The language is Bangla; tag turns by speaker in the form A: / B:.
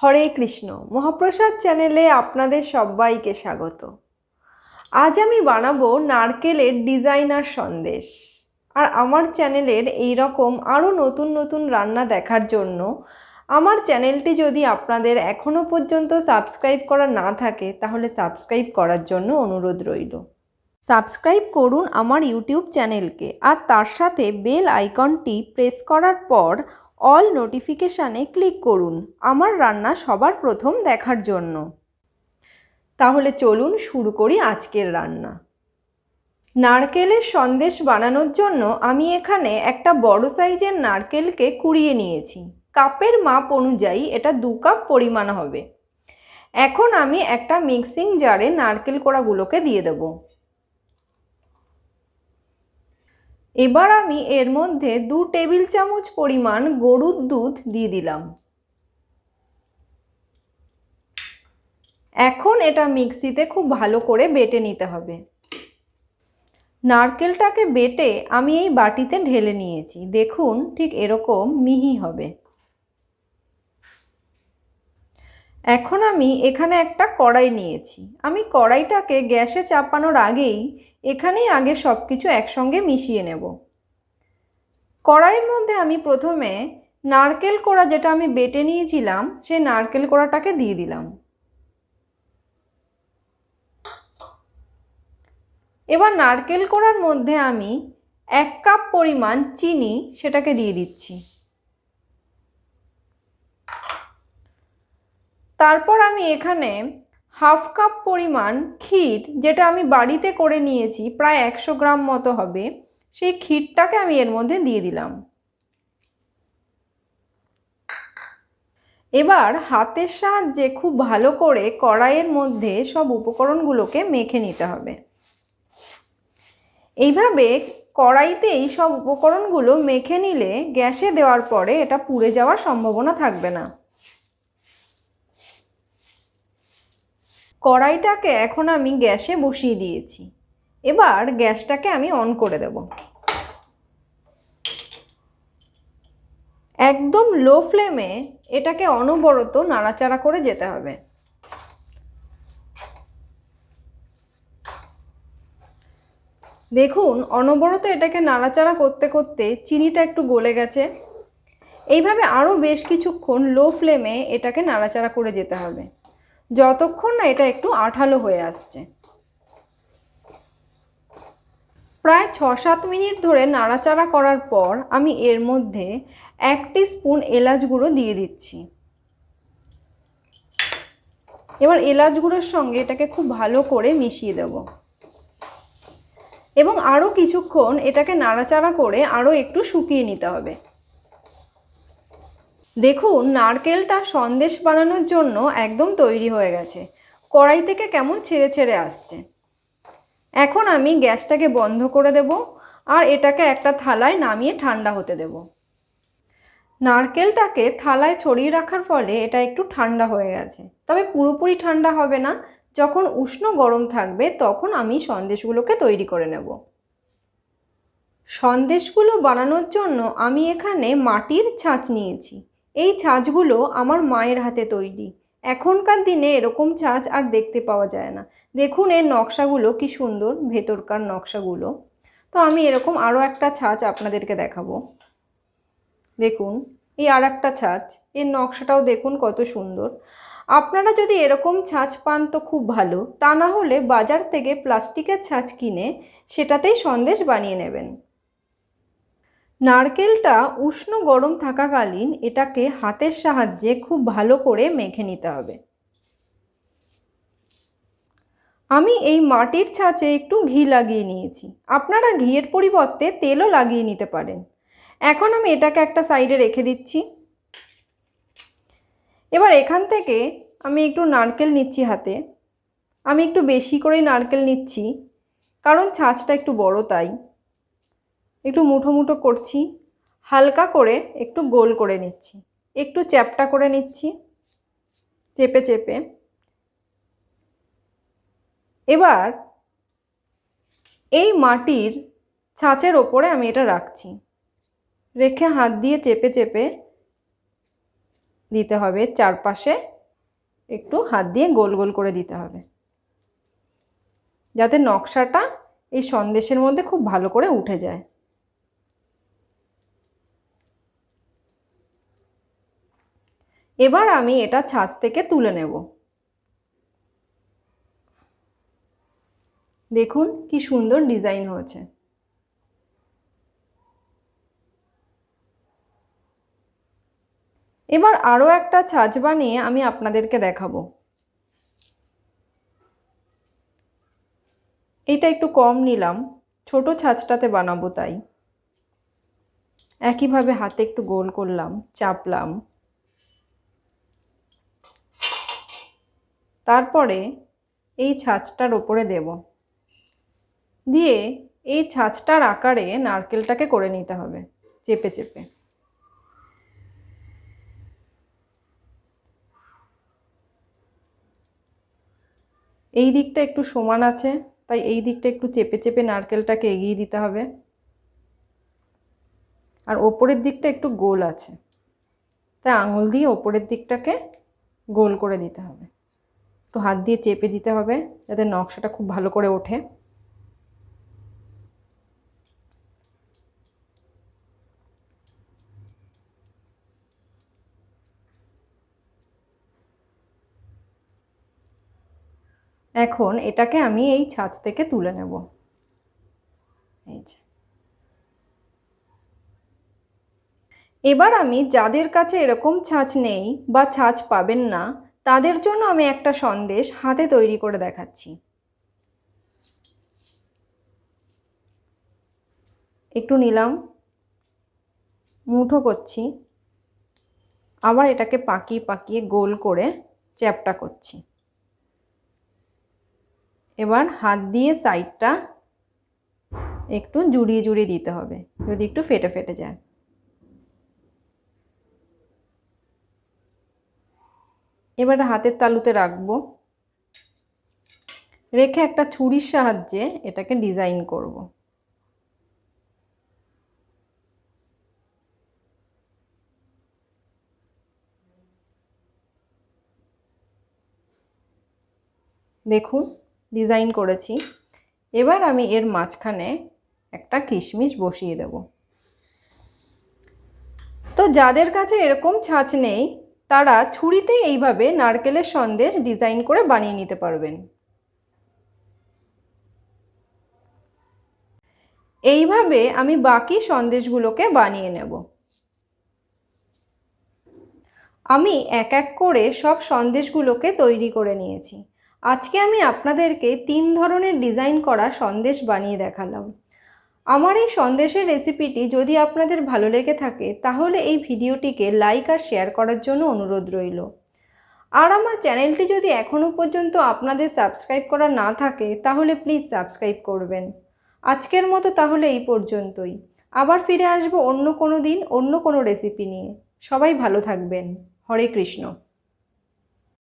A: হরে কৃষ্ণ। মহাপ্রসাদ চ্যানেলে আপনাদের সবাইকে স্বাগত। আজ আমি বানাবো নারকেলের ডিজাইনার সন্দেশ। আর আমার চ্যানেলের এই রকম আরও নতুন নতুন রান্না দেখার জন্য আমার চ্যানেলটি যদি আপনাদের এখনও পর্যন্ত সাবস্ক্রাইব করা না থাকে তাহলে সাবস্ক্রাইব করার জন্য অনুরোধ রইল। সাবস্ক্রাইব করুন আমার ইউটিউব চ্যানেলকে, আর তার সাথে বেল আইকনটি প্রেস করার পর অল নোটিফিকেশানে ক্লিক করুন আমার রান্না সবার প্রথম দেখার জন্য। তাহলে চলুন শুরু করি আজকের রান্না। নারকেলের সন্দেশ বানানোর জন্য আমি এখানে একটা বড় সাইজের নারকেলকে কুড়িয়ে নিয়েছি। কাপের মাপ অনুযায়ী এটা 2 কাপ পরিমাণ হবে। এখন আমি একটা মিক্সিং জারে নারকেল কোড়াগুলোকে দিয়ে দেব। এবার আমি এর মধ্যে 2 টেবিল চামচ পরিমাণ গরুর দুধ দিয়ে দিলাম। এখন এটা মিক্সিতে খুব ভালো করে বেটে নিতে হবে। নারকেলটাকে বেটে আমি এই বাটিতে ঢেলে নিয়েছি। দেখুন ঠিক এরকম মিহি হবে। এখন আমি এখানে একটা কড়াই নিয়েছি। আমি কড়াইটাকে গ্যাসে চাপানোর আগেই এখানেই আগে সব কিছু একসঙ্গে মিশিয়ে নেব। কড়াইয়ের মধ্যে আমি প্রথমে নারকেল কোড়া যেটা আমি বেটে নিয়েছিলাম সেই নারকেল কোড়াটাকে দিয়ে দিলাম। এবার নারকেল কোড়ার মধ্যে আমি 1 কাপ পরিমাণ চিনি সেটাকে দিয়ে দিচ্ছি। তারপর আমি এখানে 1/2 কাপ পরিমাণ ক্ষীর, যেটা আমি বাড়িতে করে নিয়েছি, প্রায় 100 গ্রাম মতো হবে, সেই ক্ষীরটাকে আমি এর মধ্যে দিয়ে দিলাম। এবার হাতের সাহায্যে খুব ভালো করে কড়াইয়ের মধ্যে সব উপকরণগুলোকে মেখে নিতে হবে। এইভাবে কড়াইতেই সব উপকরণগুলো মেখে নিলে গ্যাসে দেওয়ার পরে এটা পুড়ে যাওয়ার সম্ভাবনা থাকবে না। কড়াইটাকে এখন আমি গ্যাসে বসিয়ে দিয়েছি। এবার গ্যাসটাকে আমি অন করে দেব। একদম লো ফ্লেমে এটাকে অনবরত নাড়াচাড়া করে যেতে হবে। দেখুন অনবরত এটাকে নাড়াচাড়া করতে করতে চিনিটা একটু গলে গেছে। এইভাবে আরও বেশ কিছুক্ষণ লো ফ্লেমে এটাকে নাড়াচাড়া করে যেতে হবে, যতক্ষণ না এটা একটু আঠালো হয়ে আসছে। প্রায় 6-7 মিনিট ধরে নাড়াচাড়া করার পর আমি এর মধ্যে 1 টিস্পুন এলাচ গুঁড়ো দিয়ে দিচ্ছি। এবার এলাচ গুঁড়োর সঙ্গে এটাকে খুব ভালো করে মিশিয়ে দেব এবং আরও কিছুক্ষণ এটাকে নাড়াচাড়া করে আরও একটু শুকিয়ে নিতে হবে। দেখুন নারকেলটা সন্দেশ বানানোর জন্য একদম তৈরি হয়ে গেছে। কড়াই থেকে কেমন ছেড়ে ছেড়ে আসছে। এখন আমি গ্যাসটাকে বন্ধ করে দেব আর এটাকে একটা থালায় নামিয়ে ঠান্ডা হতে দেব। নারকেলটাকে থালায় ছড়িয়ে রাখার ফলে এটা একটু ঠান্ডা হয়ে গেছে, তবে পুরোপুরি ঠান্ডা হবে না। যখন উষ্ণ গরম থাকবে তখন আমি সন্দেশগুলোকে তৈরি করে নেব। সন্দেশগুলো বানানোর জন্য আমি এখানে মাটির ছাঁচ নিয়েছি। এই ছাঁচগুলো আমার মায়ের হাতে তৈরি। এখনকার দিনে এরকম ছাঁচ আর দেখতে পাওয়া যায় না। দেখুন এর নকশাগুলো কি সুন্দর, ভেতরকার নকশাগুলো। তো আমি এরকম আরও একটা ছাঁচ আপনাদেরকে দেখাবো। দেখুন এই আর একটা ছাঁচ, এর নকশাটাও দেখুন কত সুন্দর। আপনারা যদি এরকম ছাঁচ পান তো খুব ভালো, তা না হলে বাজার থেকে প্লাস্টিকের ছাঁচ কিনে সেটাতেই সন্দেশ বানিয়ে নেবেন। নারকেলটা উষ্ণ গরম থাকাকালীন এটাকে হাতের সাহায্যে খুব ভালো করে মেখে নিতে হবে। আমি এই মাটির ছাঁচে একটু ঘি লাগিয়ে নিয়েছি। আপনারা ঘিয়ের পরিবর্তে তেলও লাগিয়ে নিতে পারেন। এখন আমি এটাকে একটা সাইডে রেখে দিচ্ছি। এবার এখান থেকে আমি একটু নারকেল নিচ্ছি হাতে। আমি একটু বেশি করেই নারকেল নিচ্ছি, কারণ ছাঁচটা একটু বড়, তাই একটু মুঠো মুঠো করছি। হালকা করে একটু গোল করে নিচ্ছি, একটু চ্যাপ্টা করে নিচ্ছি চেপে চেপে। এবার এই মাটির ছাঁচের ওপরে আমি এটা রাখছি, রেখে হাত দিয়ে চেপে চেপে দিতে হবে, চারপাশে একটু হাত দিয়ে গোল গোল করে দিতে হবে, যাতে নকশাটা এই সন্দেশের মধ্যে খুব ভালো করে উঠে যায়। এবার আমি এটা ছাঁচ থেকে তুলে নেব। দেখুন কি সুন্দর ডিজাইন হয়েছে। এবার আরও একটা ছাঁচ বানিয়ে আমি আপনাদেরকে দেখাবো। এটা একটু কম নিলাম, ছোট ছাঁচটাতে বানাবো, তাই একইভাবে হাতে একটু গোল করলাম, চাপলাম, তারপরে এই ছাঁচটার ওপরে দেব, দিয়ে এই ছাঁচটার আকারে নারকেলটাকে করে নিতে হবে চেপে চেপে। এই দিকটা একটু সমান আছে, তাই এই দিকটা একটু চেপে চেপে নারকেলটাকে এগিয়ে দিতে হবে, আর ওপরের দিকটা একটু গোল আছে, তাই আঙুল দিয়ে ওপরের দিকটাকে গোল করে দিতে হবে, একটু হাত দিয়ে চেপে দিতে হবে যাতে নকশাটা খুব ভালো করে ওঠে। এখন এটাকে আমি এই ছাঁচ থেকে তুলে নেব। এই যে, এবার আমি যাদের কাছে এরকম ছাঁচ নেই বা ছাঁচ পাবেন না, তাদের জন্য আমি একটা সন্দেশ হাতে তৈরি করে দেখাচ্ছি। একটু নিলাম, মুঠো করছি, আবার এটাকে পাকিয়ে পাকিয়ে গোল করে চ্যাপ্টা করছি। এবার হাত দিয়ে সাইডটা একটু জুড়িয়ে জুড়িয়ে দিতে হবে, যদি একটু ফেটে ফেটে যায়। এবার হাতের তালুতে রাখবো, রেখে একটা ছুরির সাহায্যে এটাকে ডিজাইন করব। দেখুন ডিজাইন করেছি। এবার আমি এর মাঝখানে একটা কিশমিশ বসিয়ে দেব। তো যাদের কাছে এরকম ছাঁচ নেই, তারা ছুরিতেই এইভাবে নারকেলের সন্দেশ ডিজাইন করে বানিয়ে নিতে পারবেন। এইভাবে আমি বাকি সন্দেশগুলোকে বানিয়ে নেব। আমি এক এক করে সব সন্দেশগুলোকে তৈরি করে নিয়েছি। আজকে আমি আপনাদেরকে 3 ধরনের ডিজাইন করা সন্দেশ বানিয়ে দেখালাম। আমার এই সন্দেশের রেসিপিটি যদি আপনাদের ভালো লেগে থাকে, তাহলে এই ভিডিওটিকে লাইক আর শেয়ার করার জন্য অনুরোধ রইল। আর আমার চ্যানেলটি যদি এখনও পর্যন্ত আপনাদের সাবস্ক্রাইব করা না থাকে, তাহলে প্লিজ সাবস্ক্রাইব করবেন। আজকের মতো তাহলে এই পর্যন্তই। আবার ফিরে আসবো অন্য কোনো দিন অন্য কোনো রেসিপি নিয়ে। সবাই ভালো থাকবেন। হরে কৃষ্ণ।